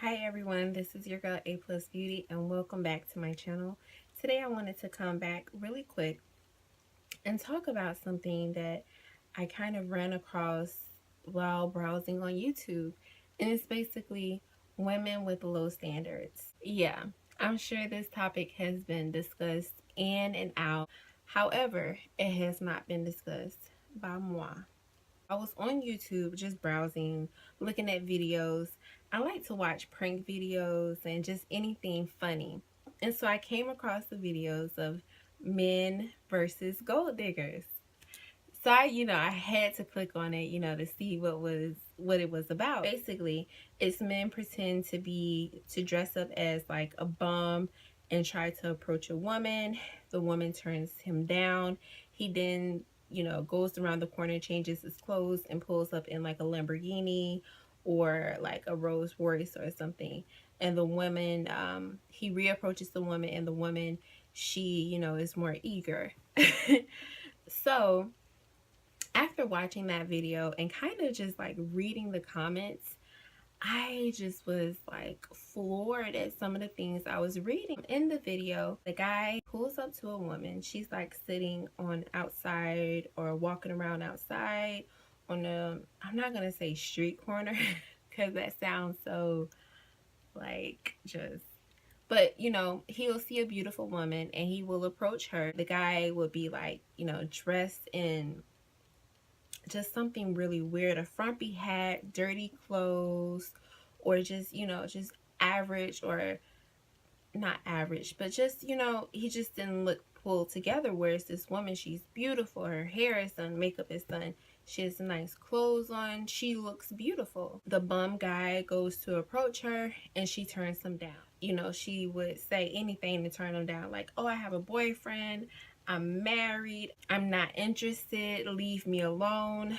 Hi everyone, this is your girl A Plus Beauty and welcome back to my channel. Today I wanted to come back really quick and talk about something that I kind of ran across while browsing on YouTube, and it's basically women with low standards. Yeah, I'm sure this topic has been discussed in and out. However, it has not been discussed by moi. I was on YouTube just browsing, looking at videos. I like to watch prank videos and just anything funny. And so I came across the videos of men versus gold diggers. So I had to click on it, to see what it was about. Basically, it's men pretend to dress up as like a bum and try to approach a woman. The woman turns him down. He then, goes around the corner, changes his clothes, and pulls up in like a Lamborghini or like a Rolls Royce or something. And the woman, he reapproaches the woman, and the woman, she, is more eager. So after watching that video and kind of just like reading the comments, I just was like floored at some of the things I was reading. In the video, the guy pulls up to a woman. She's like sitting on outside or walking around outside on I'm not gonna say street corner because that sounds so like just, but he'll see a beautiful woman and he will approach her. The guy will be like, dressed in just something really weird, a frumpy hat, dirty clothes, or just just average, or not average, but just he just didn't look pulled together. Whereas this woman, she's beautiful, her hair is done, makeup is done, she has nice clothes on, she looks beautiful. The bum guy goes to approach her and she turns him down. She would say anything to turn him down, like, oh, I have a boyfriend, I'm married, I'm not interested, leave me alone,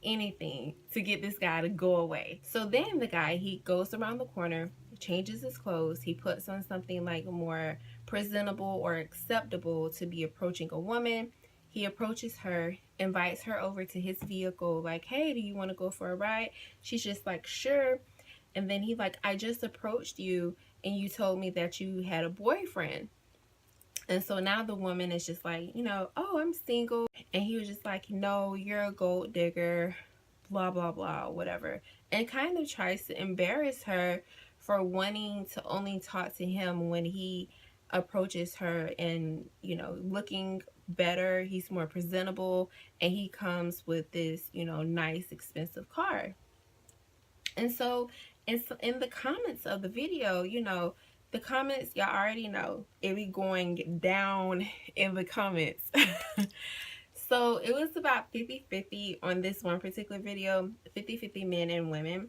anything to get this guy to go away. So then the guy, he goes around the corner, changes his clothes, he puts on something like more presentable or acceptable to be approaching a woman. He approaches her, invites her over to his vehicle, like, hey, do you want to go for a ride? She's just like, sure. And then he like, I just approached you and you told me that you had a boyfriend. And so now the woman is just like, oh, I'm single. And he was just like, no, you're a gold digger, blah, blah, blah, whatever. And kind of tries to embarrass her for wanting to only talk to him when he approaches her and, looking better. He's more presentable and he comes with this, nice, expensive car. And so in the comments of the video, the comments, y'all already know, it be going down in the comments. So it was about 50-50 on this one particular video, 50-50 men and women.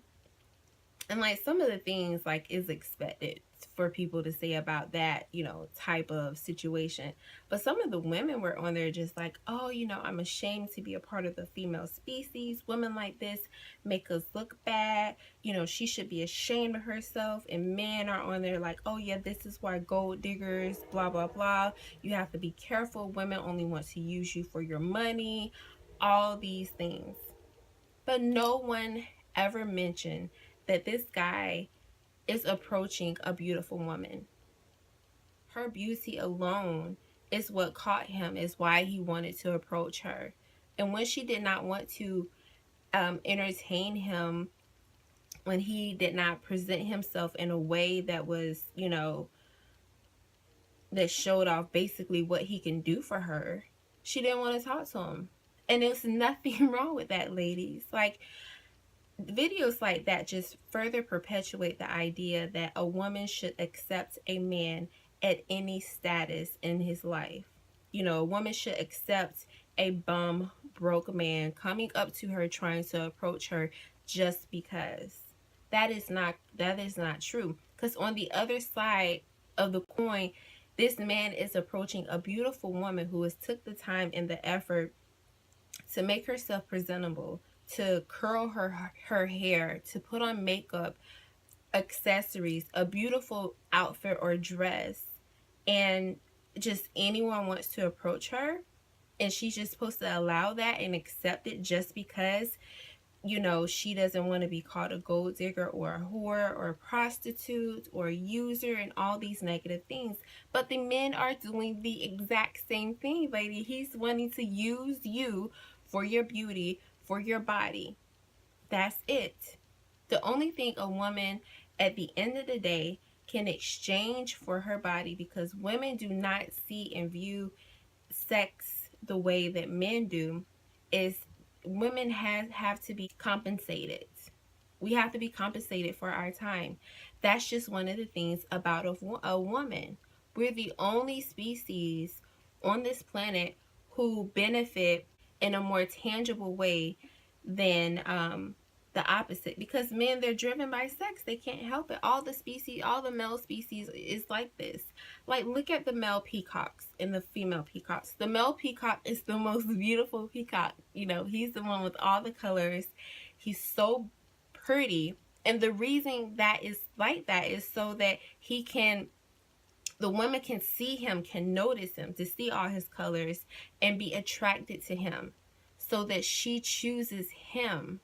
And like some of the things like is expected for people to say about that, type of situation. But some of the women were on there just like, oh, I'm ashamed to be a part of the female species. Women like this make us look bad. She should be ashamed of herself. And men are on there like, oh yeah, this is why gold diggers, blah, blah, blah. You have to be careful. Women only want to use you for your money. All these things. But no one ever mentioned that this guy is approaching a beautiful woman. Her beauty alone is what caught him, is why he wanted to approach her. And when she did not want to entertain him, when he did not present himself in a way that was, that showed off basically what he can do for her, she didn't want to talk to him. And there's nothing wrong with that, ladies. Like, videos like that just further perpetuate the idea that a woman should accept a man at any status in his life. A woman should accept a bum, broke man coming up to her trying to approach her just because. That is not true. Because on the other side of the coin, this man is approaching a beautiful woman who has took the time and the effort to make herself presentable, to curl her hair, to put on makeup, accessories, a beautiful outfit or dress, and just anyone wants to approach her and she's just supposed to allow that and accept it just because. you know, she doesn't want to be called a gold digger or a whore or a prostitute or a user and all these negative things. But the men are doing the exact same thing, lady. He's wanting to use you for your beauty, for your body. That's it. The only thing a woman at the end of the day can exchange for her body, because women do not see and view sex the way that men do, is women have to be compensated. We have to be compensated for our time. That's just one of the things about a woman. We're the only species on this planet who benefit in a more tangible way than the opposite, because men, they're driven by sex. They can't help it. All the species, all the male species is like this. Like, look at the male peacocks and the female peacocks. The male peacock is the most beautiful peacock. You know, he's the one with all the colors. He's so pretty. And the reason that is like that is so that he can, the woman can see him, can notice him, to see all his colors and be attracted to him, so that she chooses him.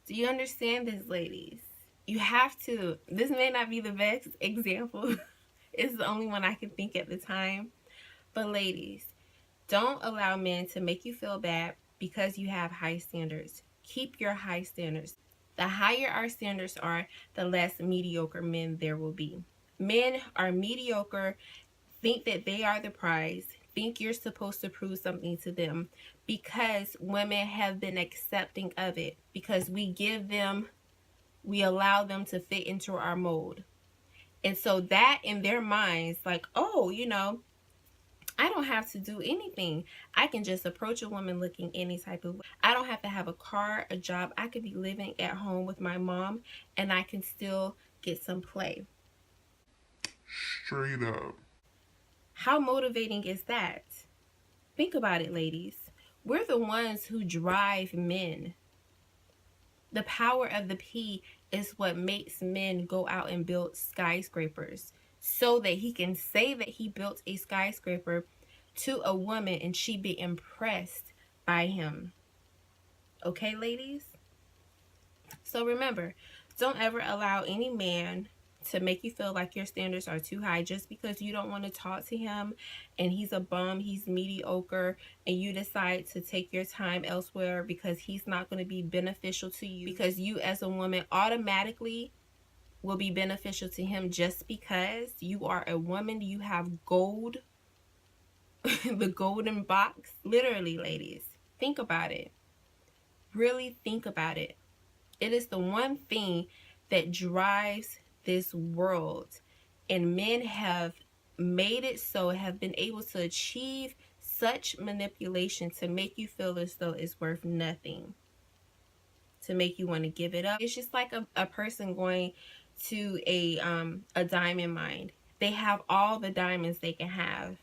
Do you understand this, ladies? You have to. This may not be the best example. It's the only one I can think at the time. But ladies, don't allow men to make you feel bad because you have high standards. Keep your high standards. The higher our standards are, the less mediocre men there will be. Men are mediocre, think that they are the prize, think you're supposed to prove something to them, because women have been accepting of it, because we allow them to fit into our mold. And so that in their minds, like, oh, you know, I don't have to do anything. I can just approach a woman looking any type of way. I don't have to have a car, a job. I could be living at home with my mom and I can still get some play. Straight up. How motivating is that? Think about it, ladies. We're the ones who drive men. The power of the P is what makes men go out and build skyscrapers, so that he can say that he built a skyscraper to a woman and she be impressed by him. Okay, ladies? So remember, don't ever allow any man to make you feel like your standards are too high just because you don't want to talk to him and he's a bum, he's mediocre, and you decide to take your time elsewhere because he's not going to be beneficial to you, because you as a woman automatically will be beneficial to him just because you are a woman. You have gold, the golden box. Literally, ladies, think about it. Really think about it. It is the one thing that drives this world, and men have made it so, have been able to achieve such manipulation to make you feel as though it's worth nothing, to make you want to give it up. It's just like a person going to a diamond mine. They have all the diamonds they can have.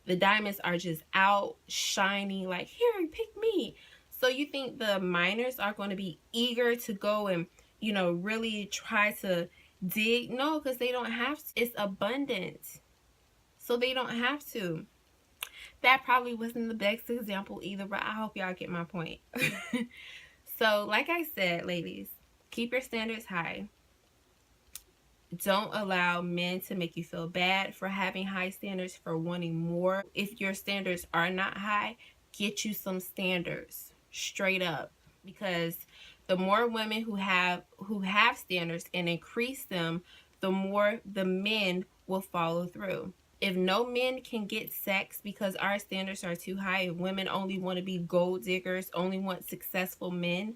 The diamonds are just out shining, like, here, pick me. So you think the miners are going to be eager to go and, you know, really try to dig? No, because they don't have to. It's abundant, so they don't have to. That probably wasn't the best example either, but I hope y'all get my point. So like I said, ladies, keep your standards high. Don't allow men to make you feel bad for having high standards, for wanting more. If your standards are not high, get you some standards, straight up. Because the more women who have standards and increase them, the more the men will follow through. If no men can get sex because our standards are too high, and women only want to be gold diggers, only want successful men,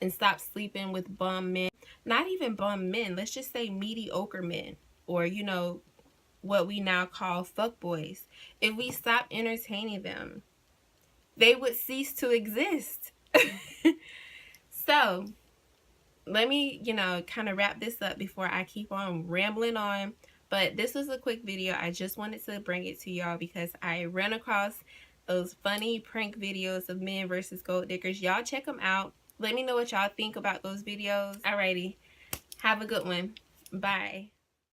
and stop sleeping with bum men, not even bum men, let's just say mediocre men, or, you know, what we now call fuckboys. If we stop entertaining them, they would cease to exist. So let me, you know, kind of wrap this up before I keep on rambling on. But this was a quick video. I just wanted to bring it to y'all because I ran across those funny prank videos of men versus gold diggers. Y'all check them out. Let me know what y'all think about those videos. Alrighty. Have a good one. Bye.